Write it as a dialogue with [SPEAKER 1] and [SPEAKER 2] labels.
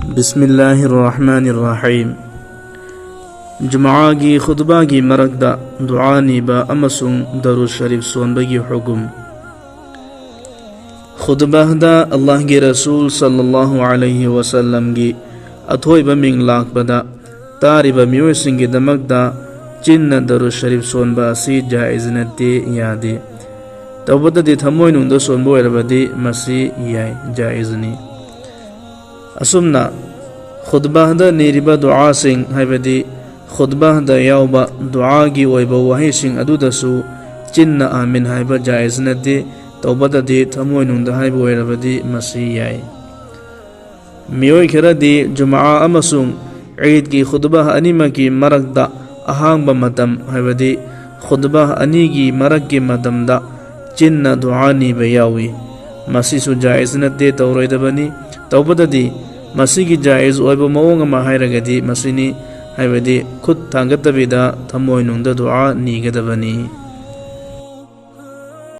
[SPEAKER 1] बिस्मिल्लाहिर्रहमानिर्रहीम। जुम्आ की खुतबा की मरकदा दुआ नीबा अमसुंग दरूद शरीफ सोनबगी हुकुम। खुतबादा अल्लाह के रसूल सल्लल्लाहु अलैहि वसल्लम की अथोइब मिंग लाकबदा तारिबा मियोइसिंगी दमकदा चिन्ना दरूद शरीफ सोनबा असी जायज़ नते यादे। तौबददी थमोइनुंदा सोनबो ओइरबदी मसी याय जायज़नी। असुमना खुतबादा नीरिबा दुआ सिंग हाइबदी खुतबादा याउबा दुआ की ओइबा वही सिंग अदुदसु चिन्ना आमीन हाइबा जायज़ नते। तौबददी थमोइनुंदा हाइबा ओइरबदी मसी याय। मियोइ खरदी जुम्आ अमसुंग ईद की खुतबा अनिमा की मरकदा अहांगबा मतम हाइबदी खुतबा अनि की मरक के मतमदा चिन्ना दुआ नीबा याउई मसीसु जायज़ नते तौरोइदबनी। तौबददी मसी की जायज़ ओइबा मओंग अमा हाइरगदी मसीनी हाइबदी खुद थांगतबीदा थमोइनुंदा दुआ नीगदबनी।